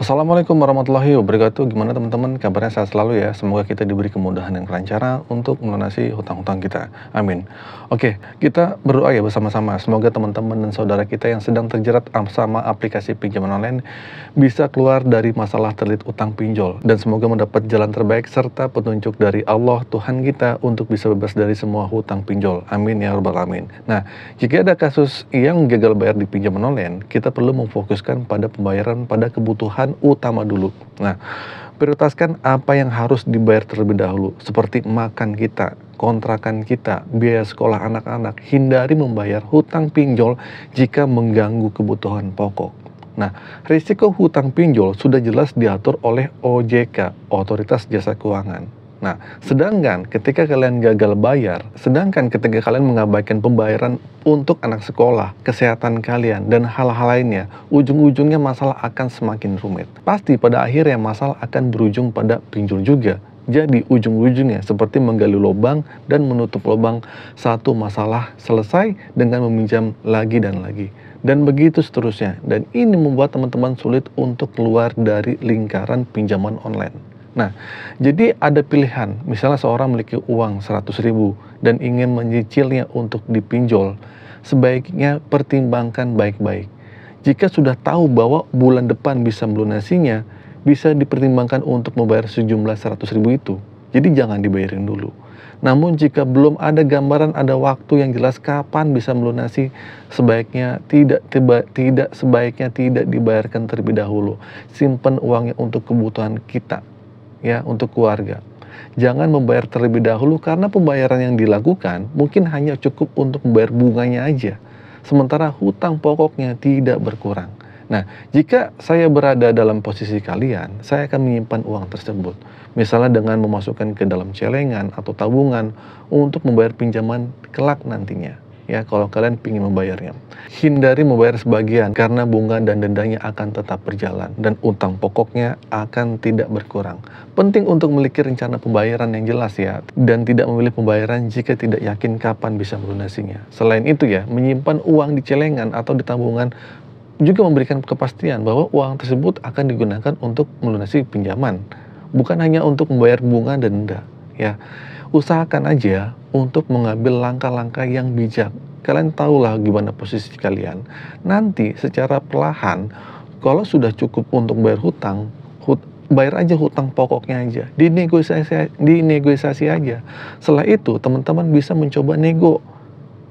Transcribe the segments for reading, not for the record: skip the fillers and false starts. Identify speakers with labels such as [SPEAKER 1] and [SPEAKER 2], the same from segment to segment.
[SPEAKER 1] Assalamualaikum warahmatullahi wabarakatuh. Gimana teman-teman? Kabarnya sehat selalu ya. Semoga kita diberi kemudahan dan kelancaran untuk melunasi hutang-hutang kita. Amin. Oke, kita berdoa ya bersama-sama. Semoga teman-teman dan saudara kita yang sedang terjerat sama aplikasi pinjaman online bisa keluar dari masalah terlilit utang pinjol. Dan semoga mendapat jalan terbaik serta petunjuk dari Allah Tuhan kita untuk bisa bebas dari semua hutang pinjol. Amin ya rabbal alamin. Nah, jika ada kasus yang gagal bayar di pinjaman online, kita perlu memfokuskan pada pembayaran pada kebutuhan utama dulu. Nah, prioritaskan apa yang harus dibayar terlebih dahulu, seperti makan kita, kontrakan kita, biaya sekolah anak-anak. Hindari membayar hutang pinjol jika mengganggu kebutuhan pokok. Nah, risiko hutang pinjol sudah jelas diatur oleh OJK, Otoritas Jasa Keuangan. Nah, sedangkan ketika kalian mengabaikan pembayaran untuk anak sekolah, kesehatan kalian, dan hal-hal lainnya, ujung-ujungnya masalah akan semakin rumit. Pasti pada akhirnya masalah akan berujung pada pinjol juga. Jadi ujung-ujungnya seperti menggali lubang dan menutup lubang, satu masalah selesai dengan meminjam lagi dan lagi. Dan begitu seterusnya. Dan ini membuat teman-teman sulit untuk keluar dari lingkaran pinjaman online. Nah, jadi ada pilihan, misalnya seorang memiliki uang 100.000 dan ingin menyicilnya untuk dipinjol, sebaiknya pertimbangkan baik-baik. Jika sudah tahu bahwa bulan depan bisa melunasinya, bisa dipertimbangkan untuk membayar sejumlah 100.000 itu. Jadi jangan dibayarin dulu. Namun jika belum ada gambaran, ada waktu yang jelas kapan bisa melunasi, sebaiknya tidak dibayarkan terlebih dahulu. Simpan uangnya untuk kebutuhan kita. Ya, untuk keluarga. Jangan membayar terlebih dahulu karena pembayaran yang dilakukan mungkin hanya cukup untuk membayar bunganya aja. Sementara hutang pokoknya tidak berkurang. Nah, jika saya berada dalam posisi kalian, saya akan menyimpan uang tersebut. Misalnya dengan memasukkan ke dalam celengan atau tabungan untuk membayar pinjaman kelak nantinya. Ya, kalau kalian ingin membayarnya. Hindari membayar sebagian karena bunga dan dendanya akan tetap berjalan dan utang pokoknya akan tidak berkurang. Penting untuk memiliki rencana pembayaran yang jelas ya, dan tidak memilih pembayaran jika tidak yakin kapan bisa melunasinya. Selain itu ya, menyimpan uang di celengan atau di tabungan juga memberikan kepastian bahwa uang tersebut akan digunakan untuk melunasi pinjaman, bukan hanya untuk membayar bunga dan denda. Ya, usahakan aja untuk mengambil langkah-langkah yang bijak. Kalian tahulah gimana posisi kalian. Nanti secara perlahan, kalau sudah cukup untuk bayar hutang, bayar aja hutang pokoknya aja. Dinegosiasi aja. Setelah itu, teman-teman bisa mencoba nego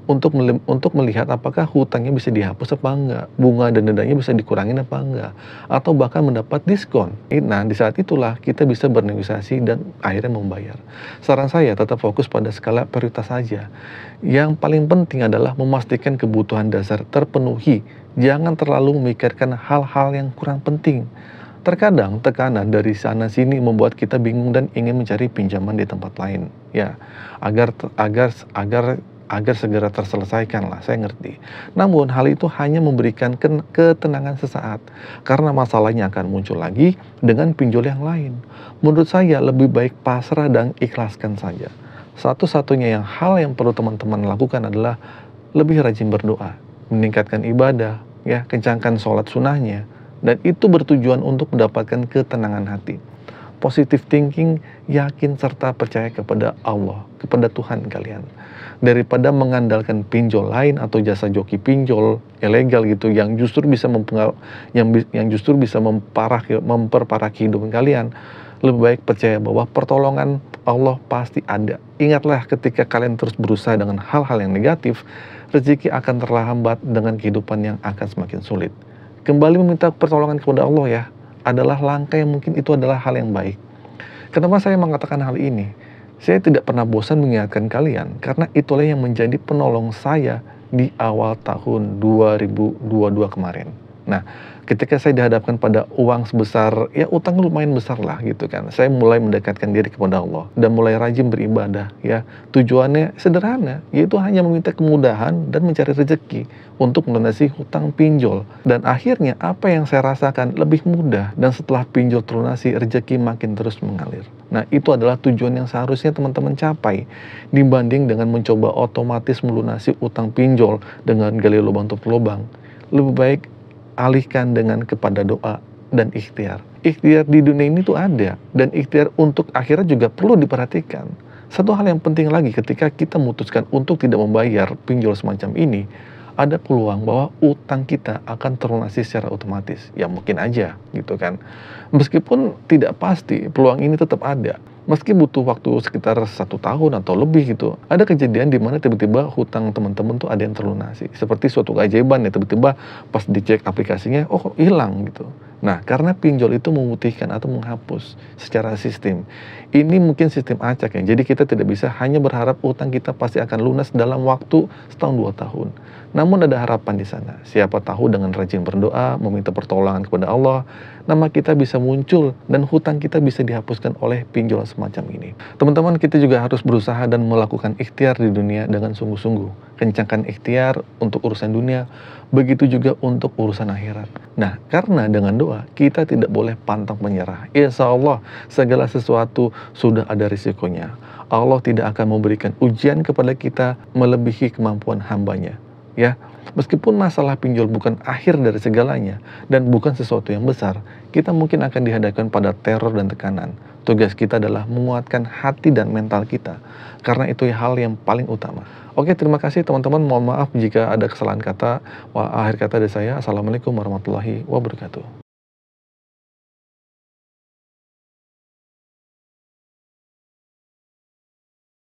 [SPEAKER 1] untuk melihat apakah hutangnya bisa dihapus apa enggak, bunga dan dendanya bisa dikurangin apa enggak, atau bahkan mendapat diskon. Nah, di saat itulah kita bisa bernegosiasi dan akhirnya membayar. Saran saya tetap fokus pada skala prioritas saja. Yang paling penting adalah memastikan kebutuhan dasar terpenuhi. Jangan terlalu memikirkan hal-hal yang kurang penting. Terkadang tekanan dari sana-sini membuat kita bingung dan ingin mencari pinjaman di tempat lain. Ya, agar segera terselesaikan lah, saya ngerti. Namun hal itu hanya memberikan ketenangan sesaat, karena masalahnya akan muncul lagi dengan pinjol yang lain. Menurut saya lebih baik pasrah dan ikhlaskan saja. Satu-satunya hal yang perlu teman-teman lakukan adalah lebih rajin berdoa, meningkatkan ibadah, ya, kencangkan sholat sunnahnya, dan itu bertujuan untuk mendapatkan ketenangan hati. Positive thinking, yakin serta percaya kepada Allah, kepada Tuhan kalian. Daripada mengandalkan pinjol lain atau jasa joki pinjol ilegal gitu yang justru bisa memperparah kehidupan kalian, lebih baik percaya bahwa pertolongan Allah pasti ada. Ingatlah, ketika kalian terus berusaha dengan hal-hal yang negatif, rezeki akan terhambat dengan kehidupan yang akan semakin sulit. Kembali meminta pertolongan kepada Allah ya, adalah langkah yang mungkin itu adalah hal yang baik. Kenapa saya mengatakan hal ini? Saya tidak pernah bosan mengingatkan kalian, karena itulah yang menjadi penolong saya di awal tahun 2022 kemarin. Nah, ketika saya dihadapkan pada uang sebesar, ya utang lumayan besar lah gitu kan, saya mulai mendekatkan diri kepada Allah dan mulai rajin beribadah ya. Tujuannya sederhana, yaitu hanya meminta kemudahan dan mencari rezeki untuk melunasi hutang pinjol. Dan akhirnya apa yang saya rasakan lebih mudah, dan setelah pinjol terlunasi, rezeki makin terus mengalir. Nah, itu adalah tujuan yang seharusnya teman-teman capai, dibanding dengan mencoba otomatis melunasi utang pinjol dengan gali lubang tutup lubang. Lebih baik alihkan kepada doa dan ikhtiar. Ikhtiar di dunia ini tuh ada, dan ikhtiar untuk akhirat juga perlu diperhatikan. Satu hal yang penting lagi ketika kita memutuskan untuk tidak membayar pinjol semacam ini, ada peluang bahwa utang kita akan terlunasi secara otomatis. Ya mungkin aja gitu kan. Meskipun tidak pasti, peluang ini tetap ada. Meski butuh waktu sekitar 1 tahun atau lebih gitu, ada kejadian di mana tiba-tiba hutang teman-teman tuh ada yang terlunasi. Seperti suatu keajaiban ya, tiba-tiba pas dicek aplikasinya, oh kok hilang gitu. Nah, karena pinjol itu memutihkan atau menghapus secara sistem. Ini mungkin sistem acak ya, jadi kita tidak bisa hanya berharap utang kita pasti akan lunas dalam waktu setahun 2 tahun. Namun ada harapan di sana. Siapa tahu dengan rajin berdoa, meminta pertolongan kepada Allah, nama kita bisa muncul dan hutang kita bisa dihapuskan oleh pinjol semacam ini. Teman-teman, kita juga harus berusaha dan melakukan ikhtiar di dunia dengan sungguh-sungguh. Kencangkan ikhtiar untuk urusan dunia, begitu juga untuk urusan akhirat. Nah, karena dengan doa, kita tidak boleh pantang menyerah. Insya Allah, segala sesuatu sudah ada risikonya. Allah tidak akan memberikan ujian kepada kita melebihi kemampuan hambanya. Ya, meskipun masalah pinjol bukan akhir dari segalanya dan bukan sesuatu yang besar, kita mungkin akan dihadapkan pada teror dan tekanan. Tugas kita adalah menguatkan hati dan mental kita, karena itu hal yang paling utama. Oke, terima kasih teman-teman. Mohon maaf jika ada kesalahan kata. Akhir kata dari saya, Assalamualaikum warahmatullahi wabarakatuh.